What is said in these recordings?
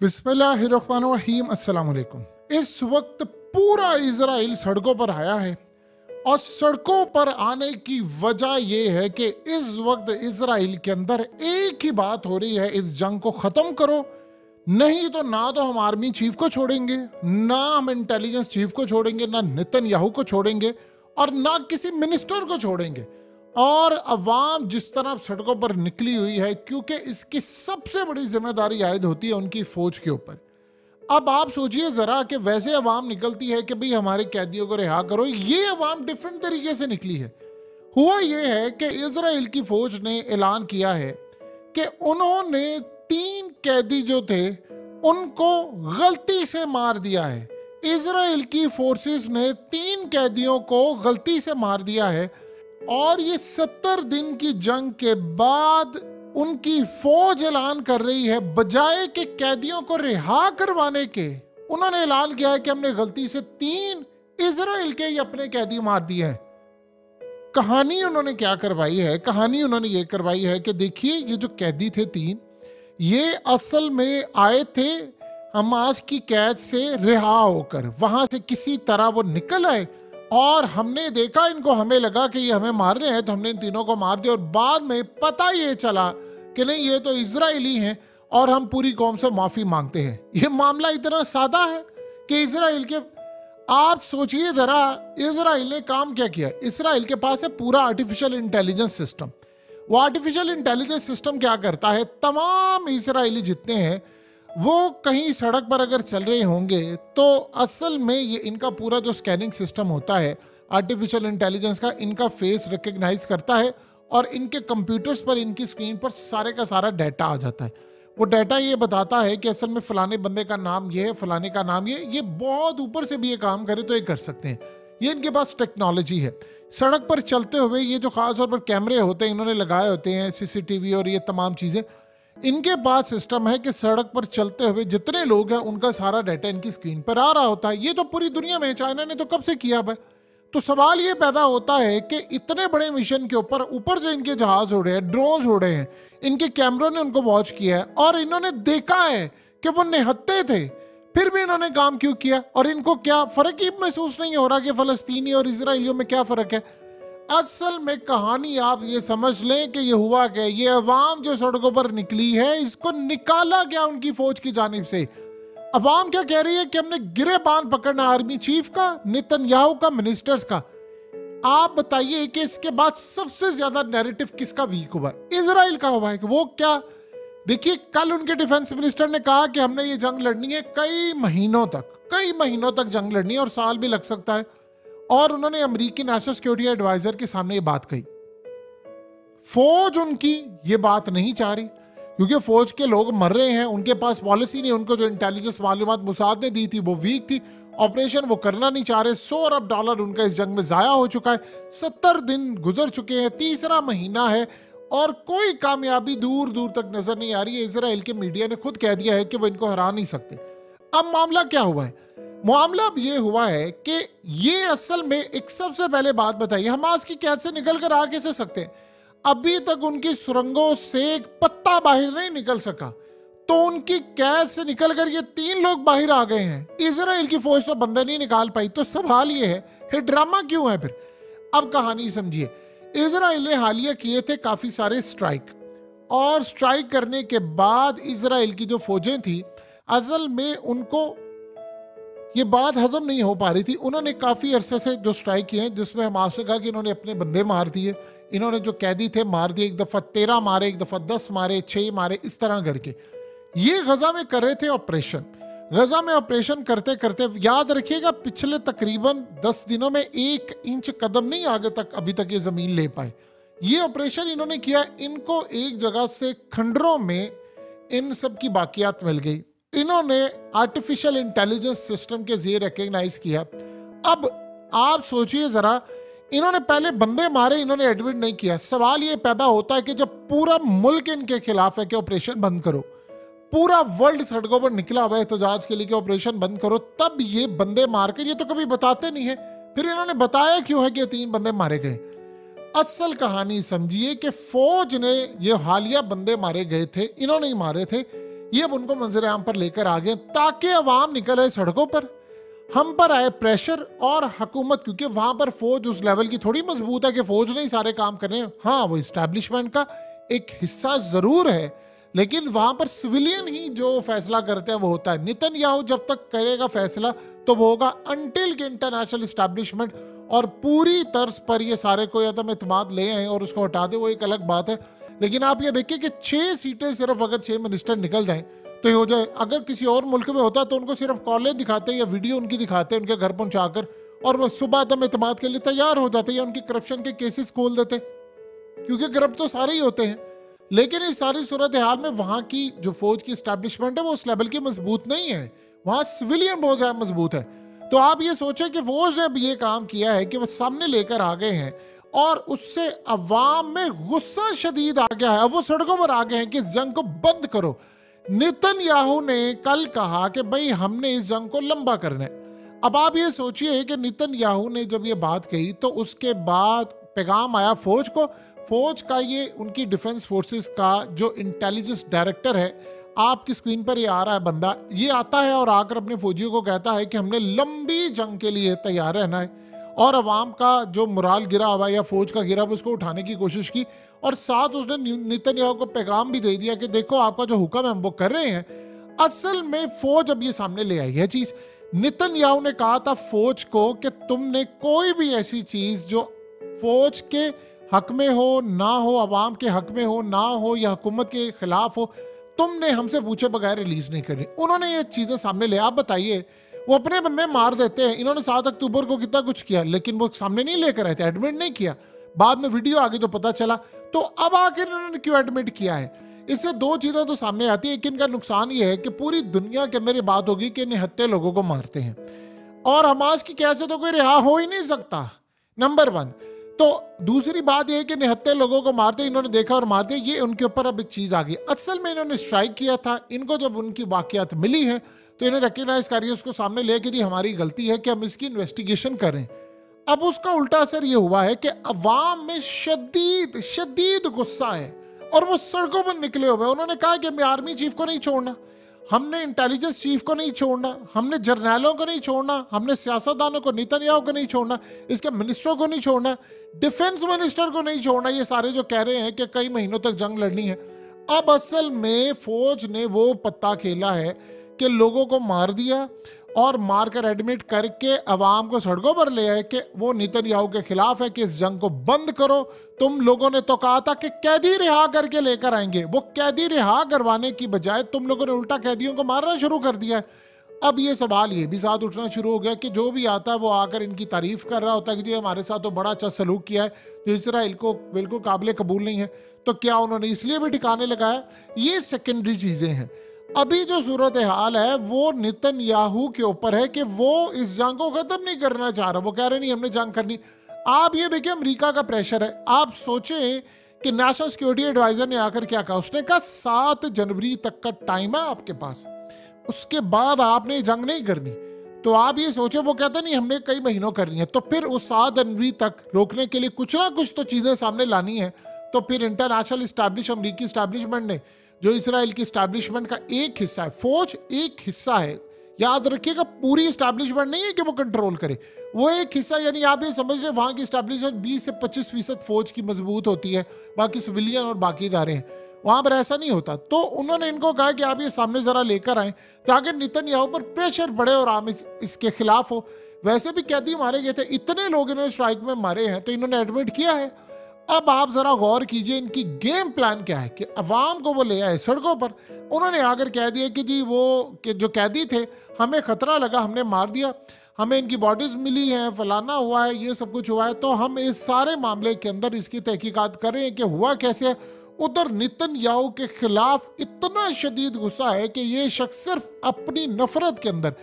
बिस्मिल्लाहिर्रहमानिर्रहीम अस्सलाम वालेकुम। इस वक्त पूरा इजराइल सड़कों पर आया है और सड़कों पर आने की वजह यह है कि इस वक्त इजराइल के अंदर एक ही बात हो रही है, इस जंग को ख़त्म करो, नहीं तो ना तो हम आर्मी चीफ को छोड़ेंगे, ना हम इंटेलिजेंस चीफ को छोड़ेंगे, ना नेतन्याहू को छोड़ेंगे और ना किसी मिनिस्टर को छोड़ेंगे। और अवाम जिस तरह सड़कों पर निकली हुई है, क्योंकि इसकी सबसे बड़ी जिम्मेदारी आयद होती है उनकी फौज के ऊपर। अब आप सोचिए जरा कि वैसे अवाम निकलती है कि भाई हमारे कैदियों को रिहा करो, ये अवाम डिफरेंट तरीके से निकली है। हुआ ये है कि इजराइल की फौज ने ऐलान किया है कि उन्होंने 3 कैदी जो थे उनको गलती से मार दिया है। इजराइल की फोर्सेस ने 3 कैदियों को गलती से मार दिया है और ये 70 दिन की जंग के बाद उनकी फौज ऐलान कर रही है, बजाय कि कैदियों को रिहा करवाने के, उन्होंने ऐलान किया है कि हमने गलती से 3 इजराइल के ही अपने कैदी मार दिए हैं। कहानी उन्होंने क्या करवाई है? कहानी उन्होंने ये करवाई है कि देखिए, ये जो कैदी थे 3, ये असल में आए थे हमास की कैद से रिहा होकर, वहां से किसी तरह वो निकल आए और हमने देखा इनको, हमें लगा कि ये हमें मार रहे हैं तो हमने इन तीनों को मार दिया। और बाद में पता ये चला कि नहीं, ये तो इजराइली हैं और हम पूरी कौम से माफ़ी मांगते हैं। ये मामला इतना सादा है कि इजराइल के, आप सोचिए ज़रा, इजराइल ने काम क्या किया। इजराइल के पास है पूरा आर्टिफिशियल इंटेलिजेंस सिस्टम। वो आर्टिफिशियल इंटेलिजेंस सिस्टम क्या करता है, तमाम इजराइली जितने हैं वो कहीं सड़क पर अगर चल रहे होंगे तो असल में ये इनका पूरा जो स्कैनिंग सिस्टम होता है आर्टिफिशियल इंटेलिजेंस का, इनका फेस रिकग्नाइज करता है और इनके कंप्यूटर्स पर, इनकी स्क्रीन पर सारे का सारा डाटा आ जाता है। वो डाटा ये बताता है कि असल में फलाने बंदे का नाम ये है, फलाने का नाम ये बहुत ऊपर से भी ये काम करे तो ये कर सकते हैं। ये इनके पास टेक्नोलॉजी है। सड़क पर चलते हुए ये जो खास तौर पर कैमरे होते हैं इन्होंने लगाए होते हैं, सीसीटीवी और ये तमाम चीज़ें, इनके पास सिस्टम है कि सड़क पर चलते हुए जितने लोग हैं उनका सारा डाटा इनकी स्क्रीन पर आ रहा होता है। ये तो पूरी दुनिया में, चाइना ने तो कब से किया है। तो सवाल ये पैदा होता है कि इतने बड़े मिशन के ऊपर से इनके जहाज उड़े हैं, ड्रोन्स उड़े हैं, इनके कैमरों ने उनको वॉच किया है और इन्होंने देखा है कि वो निहत्ते थे, फिर भी इन्होंने काम क्यों किया और इनको क्या फर्क ही महसूस नहीं हो रहा कि फलस्तीनी और इजराइलियों में क्या फ़र्क है। असल में कहानी आप ये समझ लें कि ये हुआ क्या, ये अवाम जो सड़कों पर निकली है इसको निकाला गया उनकी फौज की जानिब से। अवाम क्या कह रही है कि हमने गिरेबान पकड़ना आर्मी चीफ का, नेतन्याहू का, मिनिस्टर्स का। आप बताइए कि इसके बाद सबसे ज्यादा नैरेटिव किसका वीक हुआ? इजराइल का हुआ है। कि वो क्या, देखिए कल उनके डिफेंस मिनिस्टर ने कहा कि हमने ये जंग लड़नी है कई महीनों तक जंग लड़नी है और साल भी लग सकता है। और उन्होंने अमेरिकी नेशनल सिक्योरिटी एडवाइजर के सामने ये बात कही। फौज उनकी ये बात नहीं चाह रही क्योंकि फौज के लोग मर रहे हैं, उनके पास पॉलिसी नहीं, उनको जो इंटेलिजेंस मालूमात मुसाद ने दी थी वो वीक थी, ऑपरेशन वो करना नहीं चाह रहे। $100 अरब उनका इस जंग में जाया हो चुका है, 70 दिन गुजर चुके हैं, तीसरा महीना है और कोई कामयाबी दूर दूर तक नजर नहीं आ रही है। इजराइल के मीडिया ने खुद कह दिया है कि वो इनको हरा नहीं सकते। अब मामला क्या हुआ है? मामला अब ये हुआ है कि ये असल में एक, सबसे पहले बात बताइए, हमास की कैद से निकल कर आ कैसे सकते हैं? अभी तक उनकी सुरंगों से एक पत्ता बाहर नहीं निकल सका, तो उनकी कैद से निकलकर ये 3 लोग बाहर आ गए हैं। इजराइल की फौज तो बंदे नहीं निकाल पाई। तो सवाल ये है ड्रामा क्यों है फिर? अब कहानी समझिए। इजराइल ने हालिया किए थे काफी सारे स्ट्राइक, और स्ट्राइक करने के बाद इजराइल की जो फौजें थी असल में उनको ये बात हजम नहीं हो पा रही थी। उन्होंने काफ़ी अरसे से जो स्ट्राइक किए हैं जिसमें हमास ने कहा कि इन्होंने अपने बंदे मार दिए, इन्होंने जो कैदी थे मार दिए, एक दफ़ा 13 मारे, एक दफ़ा 10 मारे, 6 मारे, इस तरह करके ये गज़ा में कर रहे थे ऑपरेशन। गज़ा में ऑपरेशन करते करते, याद रखिएगा, पिछले तकरीबन 10 दिनों में 1 इंच कदम नहीं आगे तक अभी तक ये ज़मीन ले पाए। ये ऑपरेशन इन्होंने किया, इनको एक जगह से खंडरों में इन सब की बाकियात मिल गई, इन्होंने आर्टिफिशियल इंटेलिजेंस सिस्टम के ज़रिए रिकग्नाइज किया। अब आप सोचिए ज़रा, इन्होंने पहले बंदे मारे, इन्होंने एडमिट नहीं किया। सवाल ये पैदा होता है कि जब पूरा मुल्क इनके खिलाफ है कि ऑपरेशन बंद करो, पूरा वर्ल्ड सड़कों पर निकला हुआ है एहतजाज के लिए कि ऑपरेशन बंद करो, तब ये बंदे मार कर, ये तो कभी बताते नहीं है, फिर इन्होंने बताया क्यों है कि 3 बंदे मारे गए? असल कहानी समझिए कि फौज ने ये हालिया बंदे मारे गए थे, इन्होंने ही मारे थे, ये अब उनको मंजर आम पर लेकर आ गए ताकि अवाम निकल आए सड़कों पर, हम पर आए प्रेशर और हुकूमत, क्योंकि वहां पर फौज उस लेवल की थोड़ी मजबूत है कि फौज ने ही सारे काम करने। हाँ, वो इस्टेब्लिशमेंट का एक हिस्सा जरूर है, लेकिन वहां पर सिविलियन ही जो फैसला करते हैं वो होता है। नेतन्याहू जब तक करेगा फैसला तो वो होगा अनटिल के इंटरनेशनल इस्टेब्लिशमेंट और पूरी तर्ज पर ये सारे को या तो एतमाद ले आए और उसको हटा दे, वो एक अलग बात है। लेकिन आप ये देखिए कि 6 सीटें सिर्फ अगर 6 मिनिस्टर निकल जाएं तो ये हो जाए। अगर किसी और मुल्क में होता तो उनको सिर्फ कॉलें दिखाते या वीडियो उनकी दिखाते उनके घर पहुंचाकर, और वो सुबह दम एतमाद के लिए तैयार हो जाते या उनकी करप्शन के केसेस खोल देते, क्योंकि करप्ट तो सारे ही होते हैं। लेकिन इस सारी सूरत हाल में वहां की जो फौज की स्टैब्लिशमेंट है वो उस लेवल की मजबूत नहीं है, वहां सिविलियन बहुत ज्यादा मजबूत है। तो आप ये सोचें कि फौज ने अब ये काम किया है कि वो सामने लेकर आ गए हैं और उससे अवाम में गुस्सा शदीद आ गया है। अब वो सड़कों पर आ गए हैं कि इस जंग को बंद करो। नेतन्याहू ने कल कहा कि भाई हमने इस जंग को लंबा करना है। अब आप ये सोचिए कि नेतन्याहू ने जब ये बात कही तो उसके बाद पैगाम आया फौज को। फौज का ये उनकी डिफेंस फोर्सेस का जो इंटेलिजेंस डायरेक्टर है, आपकी स्क्रीन पर ये आ रहा है बंदा, ये आता है और आकर अपने फौजियों को कहता है कि हमने लंबी जंग के लिए तैयार रहना है, और अवाम का जो मुराल गिरा हुआ या फौज का गिरा हुआ उसको उठाने की कोशिश की। और साथ उसने नेतन्याहू को पैगाम भी दे दिया कि देखो आपका जो हुक्म है हम वो कर रहे हैं। असल में फौज अब ये सामने ले आई है चीज। नेतन्याहू ने कहा था फौज को कि तुमने कोई भी ऐसी चीज जो फौज के हक में हो ना हो, अवाम के हक में हो ना हो, या हुकूमत के खिलाफ हो, तुमने हमसे पूछे बगैर रिलीज नहीं करनी। उन्होंने ये चीजें सामने ले। आप बताइए, वो अपने बंदे मार देते हैं। इन्होंने 7 अक्टूबर को कितना कुछ किया, लेकिन वो सामने नहीं लेकर आए थे, एडमिट नहीं किया। बाद में वीडियो आ गई तो पता चला। तो अब आखिर इन्होंने क्यों एडमिट किया है? इससे 2 चीजें तो सामने आती है। एक इनका नुकसान ये है कि पूरी दुनिया के अंदर ये बात होगी कि निहत्थे लोगों को मारते हैं, और हमास की कैसे तो कोई रिहा हो ही नहीं सकता, नंबर 1। तो दूसरी बात यह है कि निहत्थे लोगों को मारते, इन्होंने देखा और मारते, ये उनके ऊपर अब एक चीज आ गई। असल में इन्होंने स्ट्राइक किया था, इनको जब उनकी वाकयात मिली है तो इन्हें रिकग्नाइज करिए, उसको सामने लेके दी हमारी गलती है कि हम इसकी इन्वेस्टिगेशन करें। अब उसका उल्टा असर ये हुआ है कि अवाम में शदीद शदीद गुस्सा है और वो सड़कों पर निकले हुए। उन्होंने कहा कि हमें आर्मी चीफ को नहीं छोड़ना, हमने इंटेलिजेंस चीफ को नहीं छोड़ना, हमने जर्नैलों को नहीं छोड़ना, हमने सियासतदानों को, नेतन्याहू को नहीं छोड़ना, इसके मिनिस्टरों को नहीं छोड़ना, डिफेंस मिनिस्टर को नहीं छोड़ना। ये सारे जो कह रहे हैं कि कई महीनों तक जंग लड़नी है। अब असल में फौज ने वो पत्ता खेला है कि लोगों को मार दिया और मारकर एडमिट करके अवाम को सड़कों पर ले आए कि वो नेतन्याहू के खिलाफ है कि इस जंग को बंद करो। तुम लोगों ने तो कहा था कि कैदी रिहा करके लेकर आएंगे, वो कैदी रिहा करवाने की बजाय तुम लोगों ने उल्टा कैदियों को मारना शुरू कर दिया है। अब ये सवाल ये भी साथ उठना शुरू हो गया कि जो भी आता है वो आकर इनकी तारीफ कर रहा होता है कि जी हमारे साथ तो बड़ा अच्छा सलूक किया है, जो इसराइल को बिल्कुल काबिल कबूल नहीं है। तो क्या उन्होंने इसलिए भी ठिकाने लगाया? ये सेकेंडरी चीजें हैं। अभी जो सूरत हाल है वो नेतन्याहू के ऊपर है कि वो इस जंग को खत्म नहीं करना चाह रहा। वो कह रहे नहीं हमने जंग करनी। आप ये देखिए अमेरिका का प्रेशर है। आप सोचें कि नेशनल सिक्योरिटी एडवाइजर ने आकर क्या कहा, उसने कहा 7 जनवरी तक का टाइम है आपके पास, उसके बाद आपने जंग नहीं करनी। तो आप ये सोचे, वो कहते नहीं हमने कई महीनों करनी है, तो फिर उस 7 जनवरी तक रोकने के लिए कुछ ना कुछ तो चीजें सामने लानी है। तो फिर इंटरनेशनल इस्टेब्लिश अमरीकी इस्टेब्लिशमेंट ने, जो इसराइल की इस्टेब्लिशमेंट का एक हिस्सा है, फौज एक हिस्सा है, याद रखिएगा पूरी इस्टेब्लिशमेंट नहीं है कि वो कंट्रोल करे, वो एक हिस्सा। यानी आप ये समझ लें वहां की इस्टेब्लिशमेंट 20 से 25% फौज की मजबूत होती है, बाकी सिविलियन और बाकी इदारे हैं, वहां पर ऐसा नहीं होता। तो उन्होंने इनको कहा कि आप ये सामने जरा लेकर आए ताकि नेतन्याहू पर प्रेशर बढ़े और आप इसके खिलाफ हो। वैसे भी कैदी मारे गए थे, इतने लोग इन्होंने स्ट्राइक में मारे हैं, तो इन्होंने एडमिट किया है। अब आप जरा गौर कीजिए इनकी गेम प्लान क्या है कि अवाम को वो ले आए सड़कों पर। उन्होंने आकर कह दिया कि जी वो कि जो कैदी थे हमें खतरा लगा, हमने मार दिया, हमें इनकी बॉडीज मिली हैं, फलाना हुआ है, ये सब कुछ हुआ है, तो हम इस सारे मामले के अंदर इसकी तहकीकात कर रहे हैं कि हुआ कैसे है। उधर नेतन्याहू के खिलाफ इतना शदीद गुस्सा है कि ये शख्स सिर्फ अपनी नफरत के अंदर,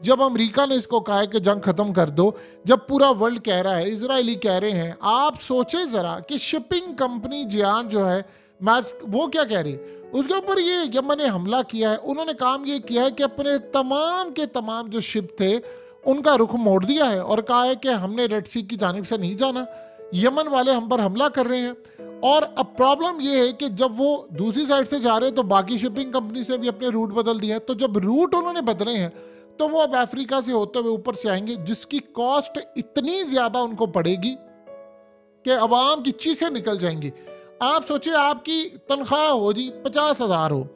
जब अमेरिका ने इसको कहा है कि जंग खत्म कर दो, जब पूरा वर्ल्ड कह रहा है, इजरायली कह रहे हैं, आप सोचें जरा कि शिपिंग कंपनी जियान जो है वो क्या कह रही है, उसके ऊपर ये यमन ने हमला किया है। उन्होंने काम ये किया है कि अपने तमाम के तमाम जो शिप थे उनका रुख मोड़ दिया है और कहा है कि हमने रेड सी की जानिब से नहीं जाना। यमन वाले हम पर हमला कर रहे हैं। और अब प्रॉब्लम ये है कि जब वो दूसरी साइड से जा रहे हैं तो बाकी शिपिंग कंपनी से भी अपने रूट बदल दिया है। तो जब रूट उन्होंने बदले हैं तो वो अब अफ्रीका से होते हुए ऊपर से आएंगे, जिसकी कॉस्ट इतनी ज्यादा उनको पड़ेगी कि अवाम की चीखें निकल जाएंगी। आप सोचिए, आपकी तनख्वाह हो जी 50,000 हो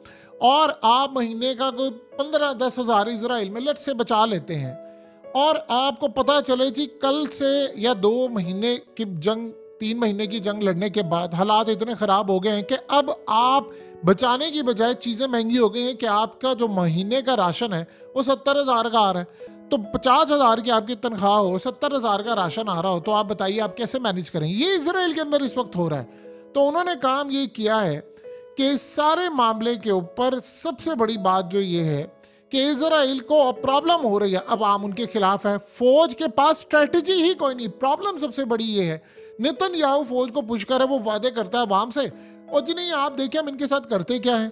और आप महीने का कोई 15-10 हज़ार इजराइल में लट से बचा लेते हैं, और आपको पता चले जी कल से या 2 महीने की जंग, 3 महीने की जंग लड़ने के बाद हालात इतने ख़राब हो गए हैं कि अब आप बचाने की बजाय चीज़ें महंगी हो गई हैं कि आपका जो महीने का राशन है वो 70,000 का आ रहा है। तो 50,000 की आपकी तनख्वाह हो, 70,000 का राशन आ रहा हो, तो आप बताइए आप कैसे मैनेज करेंगे। ये इजराइल के अंदर इस वक्त हो रहा है। तो उन्होंने काम ये किया है कि इस सारे मामले के ऊपर सबसे बड़ी बात जो ये है कि इजराइल को अब प्रॉब्लम हो रही है, अब आम उनके खिलाफ है, फौज के पास स्ट्रेटजी ही कोई नहीं। प्रॉब्लम सबसे बड़ी ये है, नेतन्याहू फौज को पुश कर है, वो वादे करता है अवाम से, और जी नहीं आप देखिए हम इनके साथ करते क्या है।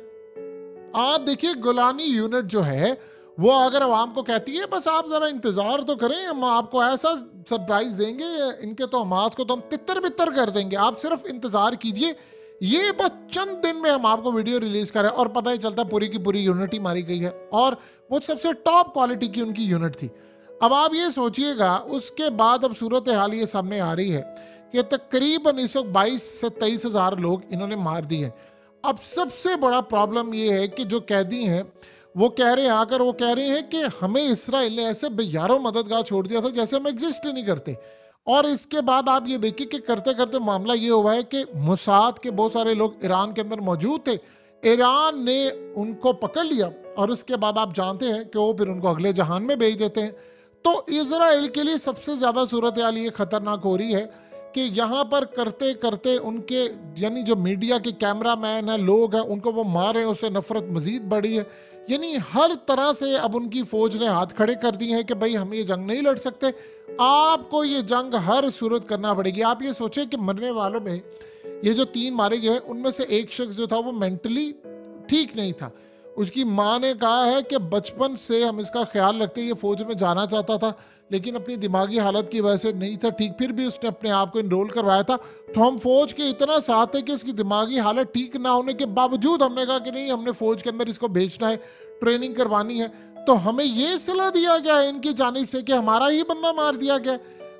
आप देखिए गोलानी यूनिट जो है वो अगर अवाम को कहती है बस आप जरा इंतजार तो करें, हम आपको ऐसा सरप्राइज देंगे, इनके तो हमास को तो हम तितर बितर कर देंगे, आप सिर्फ इंतजार कीजिए, ये बस चंद दिन में हम आपको वीडियो रिलीज करें। और पता ही चलता पूरी की पूरी यूनिट ही मारी गई है, और वो सबसे टॉप क्वालिटी की उनकी यूनिट थी। अब आप ये सोचिएगा, उसके बाद अब सूरत हाल ये सामने आ रही है कि तकरीबन इस वक्त 22 से 23 हज़ार लोग इन्होंने मार दिए। अब सबसे बड़ा प्रॉब्लम ये है कि जो कैदी हैं वो कह रहे हैं, आकर वो कह रहे हैं कि हमें इसराइल ने ऐसे बेयारों मददगार छोड़ दिया था जैसे हम एग्जिस्ट ही नहीं करते। और इसके बाद आप ये देखिए कि करते करते मामला ये हुआ है कि मोसाद के बहुत सारे लोग ईरान के अंदर मौजूद थे, ईरान ने उनको पकड़ लिया और उसके बाद आप जानते हैं कि वो फिर उनको अगले जहान में भेज देते हैं। तो इसराइल के लिए सबसे ज़्यादा सूरत हाल ये खतरनाक हो रही है कि यहाँ पर करते करते उनके यानी जो मीडिया के कैमरा मैन है, लोग हैं, उनको वो मारे, उससे नफरत मजीद बढ़ी है। यानी हर तरह से अब उनकी फौज ने हाथ खड़े कर दिए हैं कि भाई हम ये जंग नहीं लड़ सकते, आपको ये जंग हर सूरत करना पड़ेगी। आप ये सोचें कि मरने वालों में ये जो 3 मारे गए उनमें से एक शख्स जो था वो मेंटली ठीक नहीं था। उसकी माँ ने कहा है कि बचपन से हम इसका ख्याल रखते, ये फौज में जाना चाहता था लेकिन अपनी दिमागी हालत की वजह से नहीं था ठीक, फिर भी उसने अपने आप को इनरोल करवाया था। तो हम फौज के इतना साथ है कि उसकी दिमागी हालत ठीक ना होने के बावजूद हमने कहा कि नहीं, हमने फौज के अंदर इसको भेजना है, ट्रेनिंग करवानी है। तो हमें ये सलाह दिया गया है इनकी जानिब से कि हमारा ही बंदा मार दिया गया।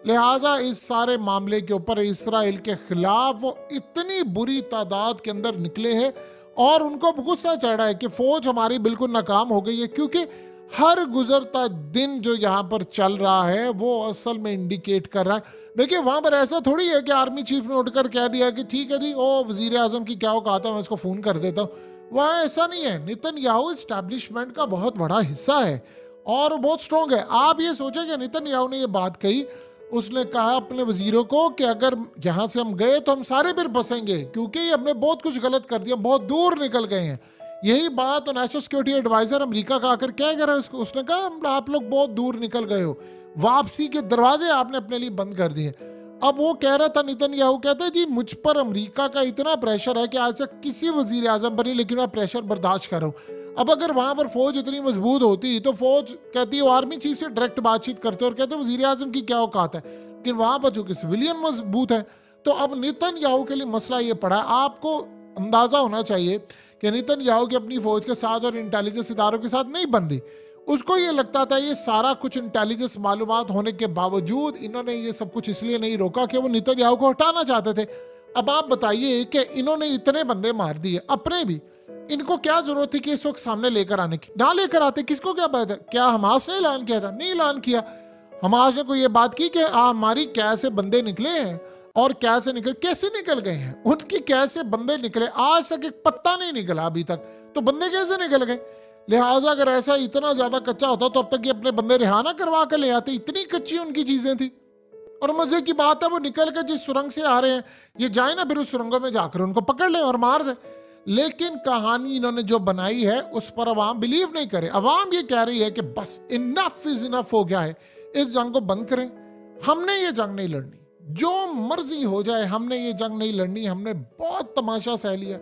लिहाजा इस सारे मामले के ऊपर इसराइल के खिलाफ वो इतनी बुरी तादाद के अंदर निकले हैं और उनको गुस्सा चढ़ा है कि फौज हमारी बिल्कुल नाकाम हो गई है, क्योंकि हर गुजरता दिन जो यहाँ पर चल रहा है वो असल में इंडिकेट कर रहा है। देखिए वहाँ पर ऐसा थोड़ी है कि आर्मी चीफ ने उठकर कह दिया कि ठीक है जी, ओ वजीर आजम की क्या औकात है, मैं इसको फ़ोन कर देता हूँ। वहाँ ऐसा नहीं है। नेतन्याहू इस्टेब्लिशमेंट का बहुत बड़ा हिस्सा है और बहुत स्ट्रॉन्ग है। आप ये सोचें कि नेतन्याहू ने ये बात कही, उसने कहा अपने वजीरों को कि अगर यहाँ से हम गए तो हम सारे फिर बसेंगे, क्योंकि हमने बहुत कुछ गलत कर दिया, बहुत दूर निकल गए हैं। यही बात तो नेशनल सिक्योरिटी एडवाइजर अमेरिका का आकर क्या कह रहा है उसको, उसने कहा आप लोग बहुत दूर निकल गए हो, वापसी के दरवाजे आपने अपने लिए बंद कर दिए। अब वो कह रहा था, नेतन्याहू कहता है जी मुझ पर अमेरिका का इतना प्रेशर है कि आज तक किसी वजीर आजम पर नहीं, लेकिन मैं प्रेशर बर्दाश्त कर रहा हूँ। अब अगर वहाँ पर फौज इतनी मजबूत होती तो फौज कहती है, आर्मी चीफ से डायरेक्ट बातचीत करते और कहते वजीर आजम की क्या औकात है, लेकिन वहाँ पर चूंकि सिविलियन मजबूत है। तो अब नेतन्याहू के लिए मसला ये पड़ा है। आपको अंदाजा होना चाहिए कि नेतन्याहू की अपनी फौज के साथ और इंटेलिजेंस इदारों के साथ नहीं बन रही। उसको ये लगता था ये सारा कुछ इंटेलिजेंस मालूमात होने के बावजूद इन्होंने ये सब कुछ इसलिए नहीं रोका कि वो नेतन्याहू को हटाना चाहते थे। अब आप बताइए कि इन्होंने इतने बंदे मार दिए अपने भी, इनको क्या जरूरत थी कि इस वक्त सामने लेकर आने की? ना लेकर आते, किसको क्या बात है? क्या हमास ने ऐलान किया था? नहीं ऐलान किया। हमास ने कोई ये बात की कि हमारी कैसे बंदे निकले हैं और कैसे निकले, कैसे निकल गए हैं, उनकी कैसे बंदे निकले, आज तक एक पत्ता नहीं निकला अभी तक, तो बंदे कैसे निकल गए? लिहाजा अगर ऐसा इतना ज्यादा कच्चा होता तो अब तक ये अपने बंदे रिहा ना करवा कर ले आते, इतनी कच्ची उनकी चीजें थी। और मजे की बात है वो निकल कर जिस सुरंग से आ रहे हैं, ये जाए ना फिर उस सुरंगों में जाकर उनको पकड़ ले और मार दे। लेकिन कहानी इन्होंने जो बनाई है उस पर अवाम बिलीव नहीं करे। अवाम ये कह रही है कि बस इनफ इज इनफ हो गया है, इस जंग को बंद करें, हमने ये जंग नहीं लड़नी, जो मर्जी हो जाए हमने ये जंग नहीं लड़नी। हमने बहुत तमाशा सह लिया,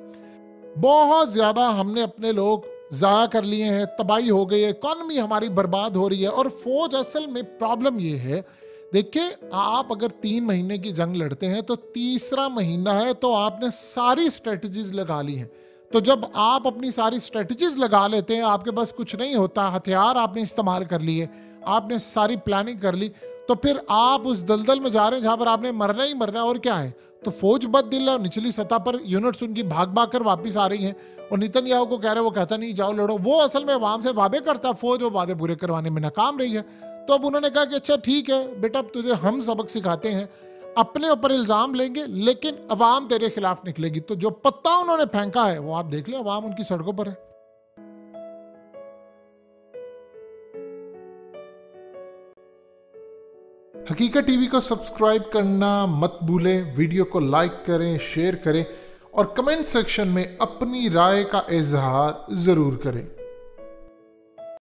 बहुत ज्यादा हमने अपने लोग ज़ाया कर लिए हैं, तबाही हो गई है, इकॉनमी हमारी बर्बाद हो रही है। और फौज असल में प्रॉब्लम ये है, देखिए, आप अगर 3 महीने की जंग लड़ते हैं तो तीसरा महीना है, तो आपने सारी स्ट्रेटजीज लगा ली हैं। तो जब आप अपनी सारी स्ट्रेटजीज लगा लेते हैं, आपके पास कुछ नहीं होता, हथियार आपने इस्तेमाल कर लिए, आपने सारी प्लानिंग कर ली, तो फिर आप उस दलदल में जा रहे हैं जहां पर आपने मरना ही मरना है। और क्या है, तो फौज बददिल है, निचली सतह पर यूनिट्स उनकी भाग भाग कर वापिस आ रही हैं, और नेतन्याहू को कह रहे हैं, वो कहता नहीं जाओ लड़ो। वो असल में अवाम से वादे करता, फौज वो वादे पूरे करवाने में नाकाम रही है। तो अब उन्होंने कहा कि अच्छा ठीक है बेटा, अब तुझे हम सबक सिखाते हैं, अपने ऊपर इल्जाम लेंगे लेकिन अवाम तेरे खिलाफ निकलेगी। तो जो पत्ता उन्होंने फेंका है वो आप देख ले, अवाम उनकी सड़कों पर है। हकीकत टीवी को सब्सक्राइब करना मत भूलें, वीडियो को लाइक करें, शेयर करें और कमेंट सेक्शन में अपनी राय का इजहार जरूर करें।